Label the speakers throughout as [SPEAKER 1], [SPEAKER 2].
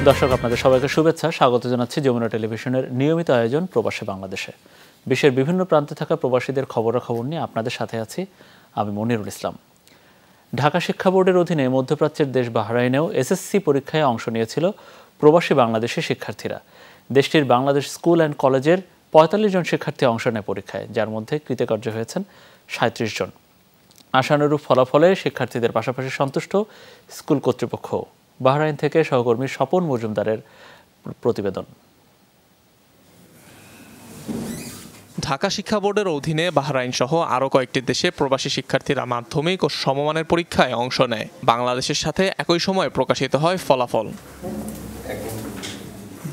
[SPEAKER 1] দর্শক আপনাদের সবাইকে শুভেচ্ছা, স্বাগত জানাচ্ছি যমুনা টেলিভিশনের নিয়মিত আয়োজন প্রবাসী বাংলাদেশে। বিশ্বের বিভিন্ন প্রান্তে থাকা প্রবাসীদের খবরাখবর নিয়ে আপনাদের সাথে আছি আমি মনিরুল ইসলাম। ঢাকা শিক্ষা বোর্ডের অধীনে মধ্যপ্রাচ্যের দেশ বাহরাইনেও এসএসসি পরীক্ষায় অংশ নিয়েছিল প্রবাসী বাংলাদেশি শিক্ষার্থীরা। দেশটির বাংলাদেশ স্কুল অ্যান্ড কলেজের ৪৫ জন শিক্ষার্থী অংশ নেয় পরীক্ষায়, যার মধ্যে কৃতকার্য হয়েছেন ৩৭ জন। আশানুরূপ ফলাফলে শিক্ষার্থীদের পাশাপাশি সন্তুষ্ট স্কুল কর্তৃপক্ষ। বাহরাইন থেকে সহকর্মী স্বপন মজুমদারের প্রতিবেদন।
[SPEAKER 2] ঢাকা শিক্ষা বোর্ডের অধীনে বাহরাইন সহ আরও কয়েকটি দেশে প্রবাসী শিক্ষার্থীরা মাধ্যমিক ও সমমানের পরীক্ষায় অংশ নেয়। বাংলাদেশের সাথে একই সময়ে প্রকাশিত হয় ফলাফল।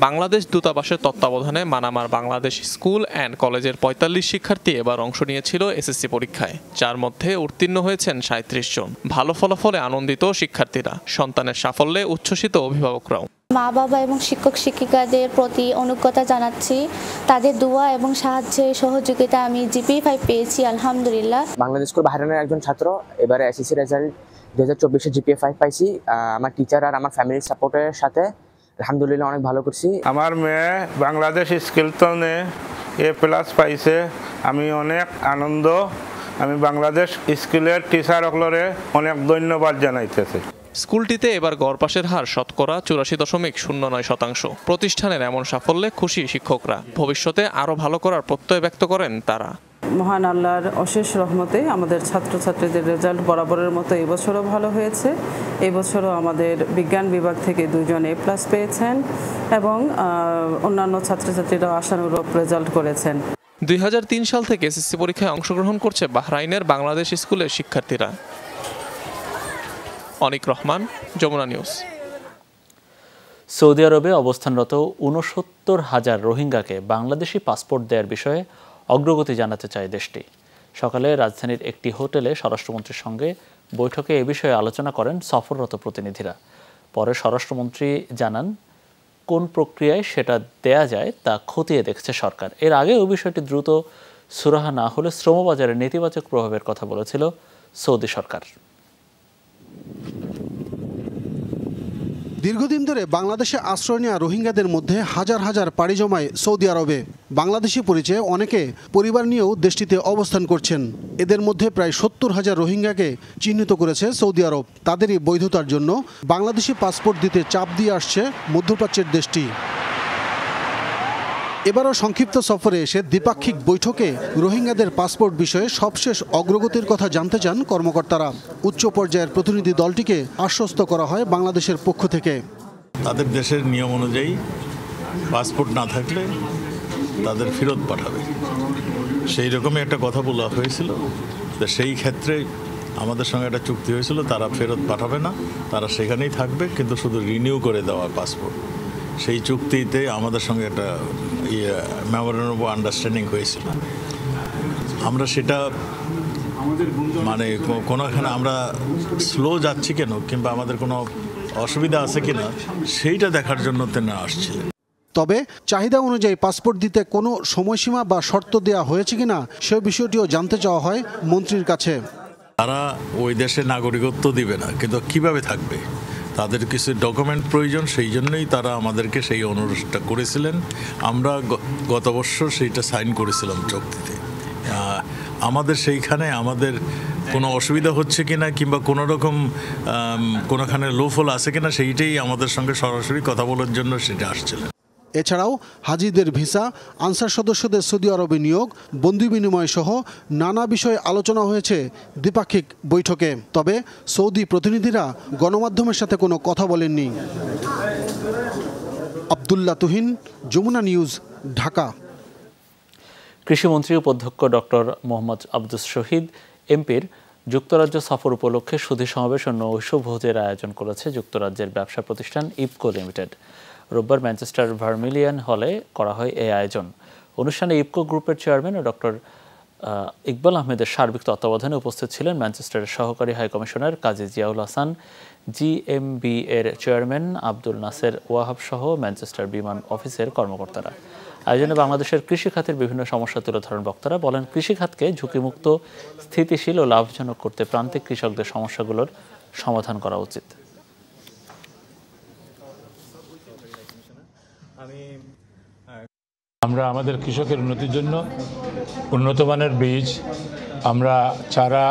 [SPEAKER 2] বাংলাদেশ দূতাবাসের তত্ত্বাবধানে মানামার বাংলাদেশ স্কুল অ্যান্ড কলেজের ৪৫ শিক্ষার্থী এবার অংশ নিয়েছিল এসএসসি পরীক্ষায়, যার মধ্যে উত্তীর্ণ হয়েছেন ৩৭ জন। ভালো ফলাফলে আনন্দিত শিক্ষার্থীরা, সন্তানের সাফল্যে উচ্ছ্বসিত অভিভাবকরাও।
[SPEAKER 3] মা বাবা এবং শিক্ষক শিক্ষিকাদের প্রতি অনুজ্ঞতা জানাচ্ছি। তাদের দোয়া এবং সাহায্যে সহযোগিতা আমি জিপিএ-5 পেয়েছি, আলহামদুলিল্লাহ।
[SPEAKER 4] বাংলাদেশ স্কুল বাহরাইনের একজন ছাত্র, এবারে এসএসসি রেজাল্ট 2024-এ জিপিএ-5 পাইছি। আমার টিচার আর আমার ফ্যামিলির সাপোর্টের সাথে আলহামদুলিল্লাহ অনেক ভালো করছি।
[SPEAKER 5] আমার মেয়ে বাংলাদেশ স্কিলটনে A+ পাইছে, আমি অনেক আনন্দ। আমি বাংলাদেশ স্কুলের টিচার সকলরে অনেক ধন্যবাদ জানাইতেছি।
[SPEAKER 2] স্কুলটিতে এবার গড় পাসের হার শতকরা 84.09%। প্রতিষ্ঠানের এমন সাফল্যে খুশি শিক্ষকরা। ভবিষ্যতে আরও ভালো করার প্রত্যয় ব্যক্ত করেন তারা।
[SPEAKER 6] মহান আল্লাহর অশেষ রহমতে আমাদের ছাত্রছাত্রীদের রেজাল্ট বরাবরের মতো এবছরও ভালো হয়েছে। এবছরও আমাদের বিজ্ঞান বিভাগ থেকে 2 জন A+ পেয়েছেন এবং অন্যান্য ছাত্রছাত্রীরা আশানুরূপ রেজাল্ট করেছেন।
[SPEAKER 2] 2003 সাল থেকে এসএসসি পরীক্ষায় অংশগ্রহণ করছে বাহরাইনের বাংলাদেশ স্কুলের শিক্ষার্থীরা। অনিক রহমান, যমুনা নিউজ।
[SPEAKER 1] সৌদি আরবে অবস্থানরত ৬৯,০০০ রোহিঙ্গাকে বাংলাদেশি পাসপোর্ট দেওয়ার বিষয়ে অগ্রগতি জানাতে চায় দেশটি। সকালে রাজধানীর একটি হোটেলে স্বরাষ্ট্রমন্ত্রীর সঙ্গে বৈঠকে এ বিষয়ে আলোচনা করেন সফররত প্রতিনিধিরা। পরে স্বরাষ্ট্রমন্ত্রী জানান, কোন প্রক্রিয়ায় সেটা দেয়া যায় তা খতিয়ে দেখছে সরকার। এর আগে ওই বিষয়টি দ্রুত সুরাহা না হলে শ্রমবাজারে নেতিবাচক প্রভাবের কথা বলেছিল সৌদি সরকার।
[SPEAKER 7] দীর্ঘদিন ধরে বাংলাদেশে আশ্রয় নেওয়া রোহিঙ্গাদের মধ্যে হাজার হাজার পাড়ি জমায় সৌদি আরবে। বাংলাদেশি পরিচয়ে অনেকে পরিবার নিয়েও দেশটিতে অবস্থান করছেন। এদের মধ্যে প্রায় ৭০,০০০ রোহিঙ্গাকে চিহ্নিত করেছে সৌদি আরব। তাদেরই বৈধতার জন্য বাংলাদেশি পাসপোর্ট দিতে চাপ দিয়ে আসছে মধ্যপ্রাচ্যের দেশটি। এবারও সংক্ষিপ্ত সফরে এসে দ্বিপাক্ষিক বৈঠকে রোহিঙ্গাদের পাসপোর্ট বিষয়ে সবশেষ অগ্রগতির কথা জানতে চান কর্মকর্তারা। উচ্চ পর্যায়ের প্রতিনিধি দলটিকে আশ্বস্ত করা হয় বাংলাদেশের পক্ষ থেকে।
[SPEAKER 8] তাদের দেশের নিয়ম অনুযায়ী পাসপোর্ট না থাকলে তাদের ফেরত পাঠাবে, সেই রকমই একটা কথা বলা হয়েছিল। তো সেই ক্ষেত্রে আমাদের সঙ্গে একটা চুক্তি হয়েছিল, তারা ফেরত পাঠাবে না, তারা সেখানেই থাকবে, কিন্তু শুধু রিনিউ করে দেওয়া পাসপোর্ট। সেই চুক্তিতে আমাদের সঙ্গে একটা মেমোরেন্ডাম অফ আন্ডারস্ট্যান্ডিং হয়েছিল। আমরা সেটা মানে কোনোখানে আমরা স্লো যাচ্ছি কেন কিংবা আমাদের কোনো অসুবিধা আছে কিনা সেইটা দেখার জন্য তেনা আসছিলেন।
[SPEAKER 7] তবে চাহিদা অনুযায়ী পাসপোর্ট দিতে কোনো সময়সীমা বা শর্ত দেওয়া হয়েছে কিনা সে বিষয়টিও জানতে চাওয়া হয় মন্ত্রীর কাছে।
[SPEAKER 8] তারা ওই দেশে নাগরিকত্ব দিবে না, কিন্তু কিভাবে থাকবে, তাদের কিছু ডকুমেন্ট প্রয়োজন, সেই জন্যই তারা আমাদেরকে সেই অনুরোধটা করেছিলেন। আমরা গত বছর সেইটা সাইন করেছিলাম চুক্তিতে। আমাদের সেইখানে আমাদের কোনো অসুবিধা হচ্ছে কিনা কিংবা কোনো রকম কোনোখানে লোফল আছে কিনা সেইটাই আমাদের সঙ্গে সরাসরি কথা বলার জন্য সেটা আসছিলেন।
[SPEAKER 7] এছাড়াও হাজিদের ভিসা, আনসার সদস্যদের সৌদি আরবে নিয়োগ, বন্দি বিনিময় সহ নানা বিষয়ে আলোচনা হয়েছে দ্বিপাক্ষিক বৈঠকে। তবে সৌদি প্রতিনিধিরা গণমাধ্যমের সাথে কোনো কথা বলেননি। আব্দুল্লাহ তুহিন, যমুনা নিউজ, ঢাকা।
[SPEAKER 1] কৃষিমন্ত্রী উপাধ্যক্ষ ডক্টর মোহাম্মদ আব্দুস শহীদ এমপির যুক্তরাজ্য সফর উপলক্ষে সুধী সমাবেশ ও নৈশভোজের আয়োজন করেছে যুক্তরাজ্যের ব্যবসা প্রতিষ্ঠান ইপকো লিমিটেড। রোববার ম্যানচেস্টার ভার্মিলিয়ান হলে করা হয় এই আয়োজন। অনুষ্ঠানে ইপকো গ্রুপের চেয়ারম্যান ও ডক্টর ইকবাল আহমেদের সার্বিক তত্ত্বাবধানে উপস্থিত ছিলেন ম্যানচেস্টারের সহকারী হাইকমিশনার কাজী জিয়াউল হাসান, জিএমবি এর চেয়ারম্যান আব্দুল নাসের ওয়াহাব সহ ম্যানচেস্টার বিমান অফিসের কর্মকর্তারা। আয়োজনে বাংলাদেশের কৃষি খাতের বিভিন্ন সমস্যা তুলে ধরেন বক্তারা। বলেন, কৃষি খাতকে ঝুঁকিমুক্ত, স্থিতিশীল ও লাভজনক করতে প্রান্তিক কৃষকদের সমস্যাগুলোর সমাধান করা উচিত।
[SPEAKER 9] আমরা আমাদের কৃষকের উন্নতির জন্য উন্নত মানের বীজ, আমরা চারা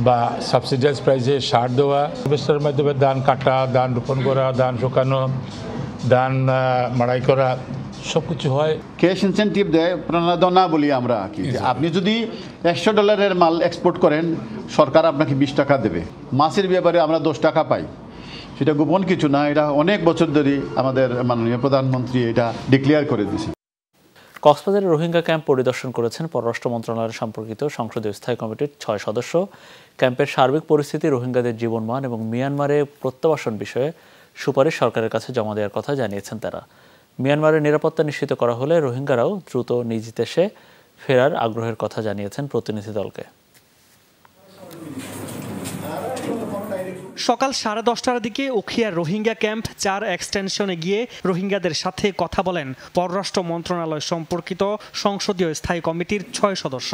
[SPEAKER 9] বা সাবসিডাইজ প্রাইসে সার দেওয়া, হারভেস্টারের মাধ্যমে ধান কাটা, ধান রোপণ করা, ধান শুকানো, ধান মাড়াই করা সব কিছু হয়।
[SPEAKER 10] ক্যাশ ইনসেন্টিভ দেয়, প্রণোদনা বলি আমরা কি, আপনি যদি $100 মাল এক্সপোর্ট করেন সরকার আপনাকে 20 টাকা দেবে। মাছের ব্যাপারে আমরা 10 টাকা পাই, সেটা গোপন কিছু না, এটা অনেক বছর ধরে আমাদের মাননীয় প্রধানমন্ত্রী এটা ডিক্লেয়ার করে দিয়েছে।
[SPEAKER 1] কক্সবাজারে রোহিঙ্গা ক্যাম্প পরিদর্শন করেছেন পররাষ্ট্র মন্ত্রণালয়ের সম্পর্কিত সংসদীয় স্থায়ী কমিটির 6 সদস্য। ক্যাম্পের সার্বিক পরিস্থিতি, রোহিঙ্গাদের জীবনমান এবং মিয়ানমারে প্রত্যাবাসন বিষয়ে সুপারিশ সরকারের কাছে জমা দেওয়ার কথা জানিয়েছেন তারা। মিয়ানমারের নিরাপত্তা নিশ্চিত করা হলে রোহিঙ্গারাও দ্রুত নিজ দেশে ফেরার আগ্রহের কথা জানিয়েছেন প্রতিনিধি দলকে।
[SPEAKER 11] সকাল 10:30টার দিকে উখিয়ার রোহিঙ্গা ক্যাম্প 4 এক্সটেনশনে গিয়ে রোহিঙ্গাদের সাথে কথা বলেন পররাষ্ট্র মন্ত্রণালয় সম্পর্কিত সংসদীয় স্থায়ী কমিটির 6 সদস্য।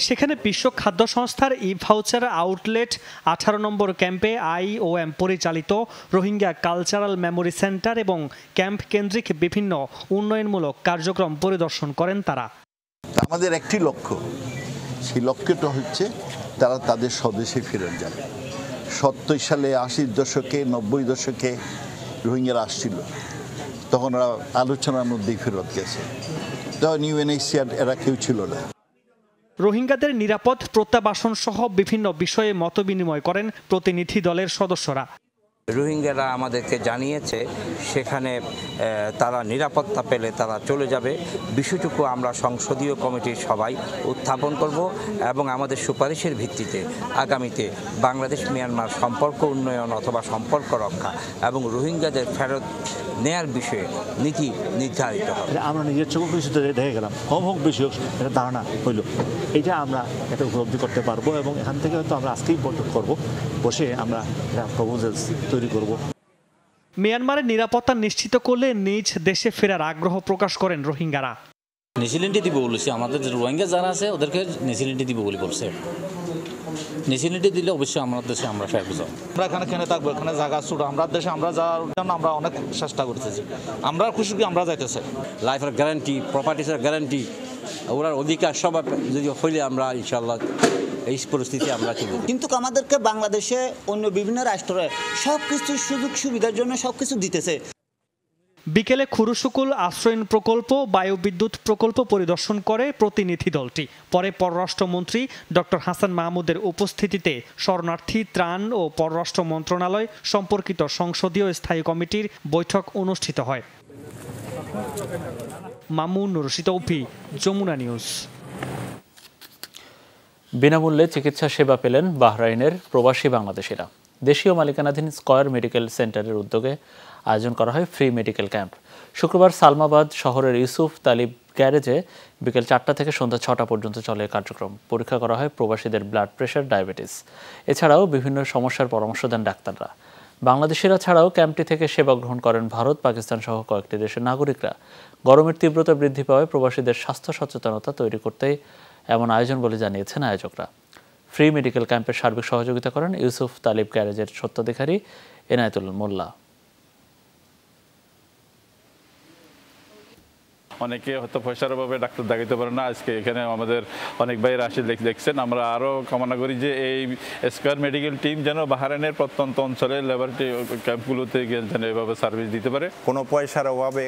[SPEAKER 11] সেখানে বিশ্ব খাদ্য সংস্থার ই-ভাউচার আউটলেট 18 নম্বর ক্যাম্পে IOM পরিচালিত রোহিঙ্গা কালচারাল মেমোরি সেন্টার এবং ক্যাম্প কেন্দ্রিক বিভিন্ন উন্নয়নমূলক কার্যক্রম পরিদর্শন করেন তারা।
[SPEAKER 12] আমাদের একটি লক্ষ্য, সেই লক্ষ্যটা হচ্ছে তারা তাদের স্বদেশে ফিরে যাবে। 70 সালে 80 দশকে 90 দশকে রোহিঙ্গারা আসছিল, তখন ওরা আলোচনার মধ্যেই ফেরত গেছে, তখন UNHCR এরা কেউ ছিল না।
[SPEAKER 11] রোহিঙ্গাদের নিরাপদ প্রত্যাবাসন সহ বিভিন্ন বিষয়ে মতবিনিময় করেন প্রতিনিধি দলের সদস্যরা।
[SPEAKER 13] রোহিঙ্গারা আমাদেরকে জানিয়েছে সেখানে তারা নিরাপত্তা পেলে তারা চলে যাবে। বিষয়টুকু আমরা সংসদীয় কমিটির সবাই উত্থাপন করব এবং আমাদের সুপারিশের ভিত্তিতে আগামীতে বাংলাদেশ মিয়ানমার সম্পর্ক উন্নয়ন অথবা সম্পর্ক রক্ষা এবং রোহিঙ্গাদের ফেরত নেয়ার বিষয়ে নীতি নির্ধারিত হবে।
[SPEAKER 14] আমরা নিজের চোখে কিছু দেখে গেলাম, কম হোক বেশি হোক একটা ধারণা হইল, এটা আমরা একটা উপলব্ধি করতে পারবো এবং এখান থেকে হয়তো আমরা আজকেই বৈঠক করবো, বসে আমরা প্রপোজালস তৈরি করব।
[SPEAKER 11] মিয়ানমারের নিরাপত্তা নিশ্চিত করলে নিজ দেশে ফেরার আগ্রহ প্রকাশ করেন রোহিঙ্গারা।
[SPEAKER 15] নিউজিল্যান্ডে দিব বলেছে, আমাদের রোহিঙ্গা যারা আছে ওদেরকে নিউজিল্যান্ডে দিব বলে বলছে। নিউজিল্যান্ডে দিলে অবশ্যই আমাদের দেশে আমরা ফেরত যাব।
[SPEAKER 16] আমরা এখানে থাকবো, এখানে জায়গা ছোট, আমরা দেশে আমরা যাওয়ার জন্য আমরা অনেক চেষ্টা করতেছি, আমরা খুশি আমরা যাইতে চাই।
[SPEAKER 15] লাইফের গ্যারান্টি, প্রপার্টিসের গ্যারান্টি, ওরার অধিকার সব যদি হইলে আমরা ইনশাল্লাহ এই পরিস্থিতি আমরা চলব।
[SPEAKER 17] কিন্তু আমাদেরকে বাংলাদেশে অন্য বিভিন্ন রাষ্ট্রে সব কিছু সুযোগ সুবিধার জন্য সব কিছু দিতেছে।
[SPEAKER 11] বিকেলে খুরুশুকুল আশ্রয়ণ প্রকল্প, বায়ুবিদ্যুৎ প্রকল্প পরিদর্শন করে প্রতিনিধি দলটি। পরে পররাষ্ট্রমন্ত্রী ডক্টর হাসান মাহমুদের উপস্থিতিতে শরণার্থী ত্রাণ ও পররাষ্ট্র মন্ত্রণালয় সম্পর্কিত সংসদীয় স্থায়ী কমিটির বৈঠক অনুষ্ঠিত হয়। মামুন রশিদ তৌফি, যমুনা নিউজ।
[SPEAKER 1] বিনামূল্যে চিকিৎসা সেবা পেলেন বাহরাইনের প্রবাসী বাংলাদেশিরা। দেশীয় মালিকানাধীন স্কয়ার মেডিকেল সেন্টারের উদ্যোগে আয়োজন করা হয় ফ্রি মেডিকেল ক্যাম্প। শুক্রবার সালমাবাদ শহরের ইউসুফ তালিব গ্যারেজে বিকেল 4টা থেকে সন্ধ্যা 6টা পর্যন্ত চলে কার্যক্রম। পরীক্ষা করা হয় প্রবাসীদের ব্লাড প্রেশার, ডায়াবেটিস, এছাড়াও বিভিন্ন সমস্যার পরামর্শ দেন ডাক্তাররা। বাংলাদেশিরা ছাড়াও ক্যাম্পটি থেকে সেবা গ্রহণ করেন ভারত, পাকিস্তান সহ কয়েকটি দেশের নাগরিকরা। গরমের তীব্রতা বৃদ্ধি পাওয়ায় প্রবাসীদের স্বাস্থ্য সচেতনতা তৈরি করতেই এমন আয়োজন বলে জানিয়েছেন আয়োজকরা। ফ্রি মেডিকেল ক্যাম্পের সার্বিক সহযোগিতা করেন ইউসুফ তালিব গ্যারেজের স্বত্বাধিকারী এনায়েতুল মোল্লা।
[SPEAKER 18] অনেকে হয়তো পয়সার অভাবে ডাক্তার দেখাতে পারে না, আজকে এখানে আমাদের অনেক ভাইয়ের আসে দেখছেন। আমরা আরও কামনা করি যে এই স্কয়ার মেডিকেল টিম যেন বাহরাইনের প্রত্যন্ত অঞ্চলের ল্যাবরেটরি ক্যাম্পগুলোতে যেন এভাবে সার্ভিস দিতে পারে।
[SPEAKER 19] কোনো পয়সার অভাবে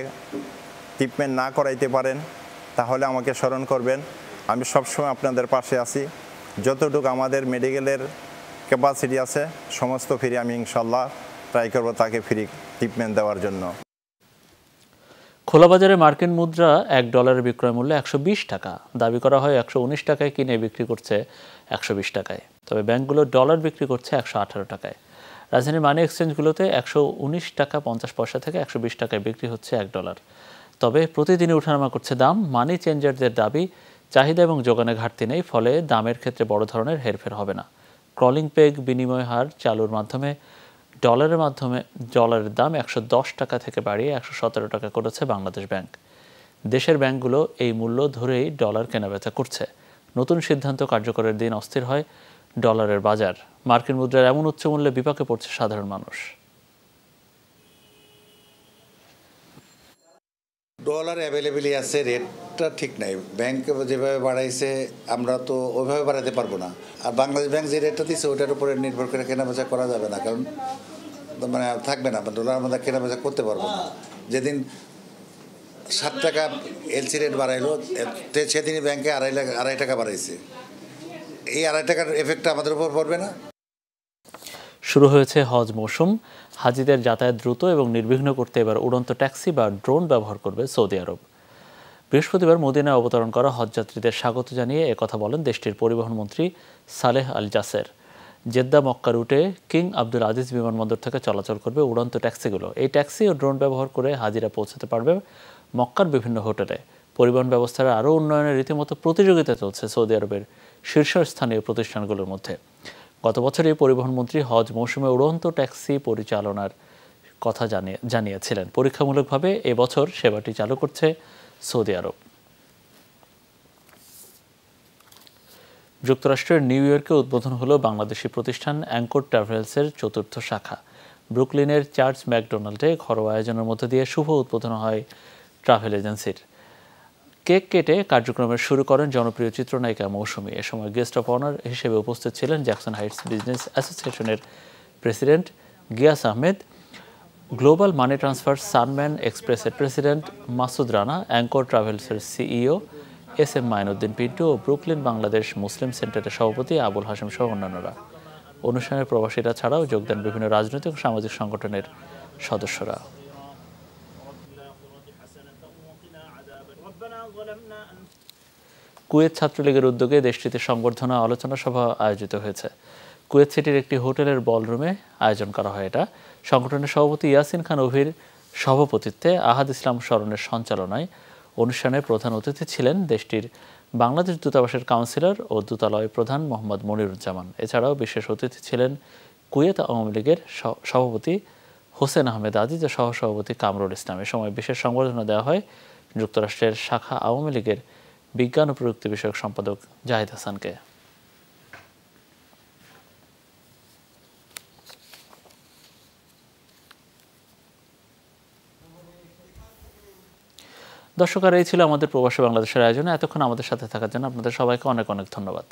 [SPEAKER 19] ট্রিটমেন্ট না করাইতে পারেন তাহলে আমাকে স্মরণ করবেন, আমি সবসময় আপনাদের পাশে আছি। যতটুকু আমাদের মেডিকেলের ক্যাপাসিটি আছে সমস্ত ফ্রি, আমি ইনশাল্লাহ ট্রাই করব তাকে ফ্রি ট্রিটমেন্ট দেওয়ার জন্য।
[SPEAKER 1] খোলা বাজারে মার্কিন মুদ্রা $1 বিক্রয় মূল্য 120 টাকা। দাবি করা হয় 119 টাকায় কিনে বিক্রি করছে 120 টাকায়। তবে ব্যাংকগুলো ডলার বিক্রি করছে 118 টাকায়। রাজধানীর মানি এক্সচেঞ্জগুলোতে 119 টাকা 50 পয়সা থেকে 120 টাকায় বিক্রি হচ্ছে $1। তবে প্রতিদিনই ওঠানামা করছে দাম। মানি চেঞ্জারদের দাবি, চাহিদা এবং যোগানে ঘাটতি নেই, ফলে দামের ক্ষেত্রে বড় ধরনের হেরফের হবে না। ক্রলিং পেগ বিনিময় হার চালুর মাধ্যমে ডলারের দাম 110 টাকা থেকে বাড়িয়ে 117 টাকা করেছে বাংলাদেশ ব্যাংক। দেশের ব্যাংকগুলো এই মূল্য ধরেই ডলার কেনাবেচা করছে। নতুন সিদ্ধান্ত কার্যকরের দিন অস্থির হয় ডলারের বাজার। মার্কিন মুদ্রার এমন উচ্চ মূল্যে বিপাকে পড়ছে সাধারণ মানুষ।
[SPEAKER 20] ডলার অ্যাভেলেবেলই আছে, রেটটা ঠিক নাই। ব্যাংক যেভাবে বাড়াইছে আমরা তো ওইভাবে বাড়াতে পারবো না। আর বাংলাদেশ ব্যাংক যে রেটটা দিচ্ছে ওটার উপরে নির্ভর করে কেনাবেচা করা যাবে না, কারণ মানে থাকবে না, ডলার আমরা কেনাবেচা করতে পারবো না। যেদিন 7 টাকা এলসি রেট বাড়াইলো সেদিনই ব্যাংকে 2.5 টাকা বাড়াইছে। এই 2.5 টাকার এফেক্টটা আমাদের উপর পড়বে না।
[SPEAKER 1] শুরু হয়েছে হজ মৌসুম। হাজিদের যাতায়াত দ্রুত এবং নির্বিঘ্ন করতে এবার উড়ন্ত ট্যাক্সি বা ড্রোন ব্যবহার করবে সৌদি আরব। বৃহস্পতিবার মদিনায় অবতরণ করা হজযাত্রীদের স্বাগত জানিয়ে একথা বলেন দেশটির পরিবহন মন্ত্রী সালেহ আল জাসের। জেদ্দা মক্কা রুটে কিং আব্দুল আজিজ বিমানবন্দর থেকে চলাচল করবে উড়ন্ত ট্যাক্সিগুলো। এই ট্যাক্সি ও ড্রোন ব্যবহার করে হাজিরা পৌঁছাতে পারবে মক্কার বিভিন্ন হোটেলে। পরিবহন ব্যবস্থার আরও উন্নয়নের রীতিমতো প্রতিযোগিতা চলছে সৌদি আরবের শীর্ষস্থানীয় প্রতিষ্ঠানগুলোর মধ্যে। গত বছরই পরিবহন মন্ত্রী হজ মৌসুমে উড়ন্ত ট্যাক্সি পরিচালনার কথা জানিয়েছিলেন। পরীক্ষামূলকভাবে এবছর সেবাটি চালু করছে সৌদি আরব। যুক্তরাষ্ট্রের নিউ ইয়র্কে উদ্বোধন হলো বাংলাদেশি প্রতিষ্ঠান অ্যাঙ্কর ট্রাভেলসের 4র্থ শাখা। ব্রুকলিনের চার্চ ম্যাকডোনাল্ডে ঘরোয়া আয়োজনের মধ্যে দিয়ে শুভ উদ্বোধন হয় ট্রাভেল এজেন্সির। কেক কেটে কার্যক্রমের শুরু করেন জনপ্রিয় চিত্রনায়িকা মৌসুমী। এ সময় গেস্ট অফ অনার হিসেবে উপস্থিত ছিলেন জ্যাকসন হাইটস বিজনেস অ্যাসোসিয়েশনের president Giyas Ahmed, global money transfer Sunman এক্সপ্রেসের প্রেসিডেন্ট মাসুদ রানা, অ্যাঙ্কর ট্রাভেলসের সিইও SM মাইনুদ্দিন পিন্টু ও ব্রুকলিন বাংলাদেশ মুসলিম সেন্টারের সভাপতি আবুল হাশেম সহ অন্যান্যরা। অনুষ্ঠানে প্রবাসীরা ছাড়াও যোগ দেন বিভিন্ন রাজনৈতিক ও সামাজিক সংগঠনের সদস্যরা। কুয়েত ছাত্রলীগের উদ্যোগে দেশটিতে সংবর্ধনা আলোচনা সভা আয়োজিত হয়েছে। কুয়েত সিটির একটি হোটেলের বলরুমে আয়োজন করা হয় এটা। সংগঠনের সভাপতি ইয়াসিন খান অভির সভাপতিত্বে আহাদ ইসলাম স্মরণের সঞ্চালনায় অনুষ্ঠানে প্রধান অতিথি ছিলেন দেশটির বাংলাদেশ দূতাবাসের কাউন্সিলর ও দূতালয় প্রধান মোহাম্মদ মনিরুজ্জামান। এছাড়াও বিশেষ অতিথি ছিলেন কুয়েত আওয়ামী লীগের সভাপতি হোসেন আহমেদ আজিজ ও সহসভাপতি কামরুল ইসলাম। এ সময় বিশেষ সংবর্ধনা দেওয়া হয় যুক্তরাষ্ট্রের শাখা আওয়ামী লীগের বিজ্ঞান ও প্রযুক্তি বিষয়ক সম্পাদক জাহিদ হাসানকে। দর্শক, আর এই ছিল আমাদের প্রবাসী বাংলাদেশের আয়োজনে। এতক্ষণ আমাদের সাথে থাকার জন্য আপনাদের সবাইকে অনেক অনেক ধন্যবাদ।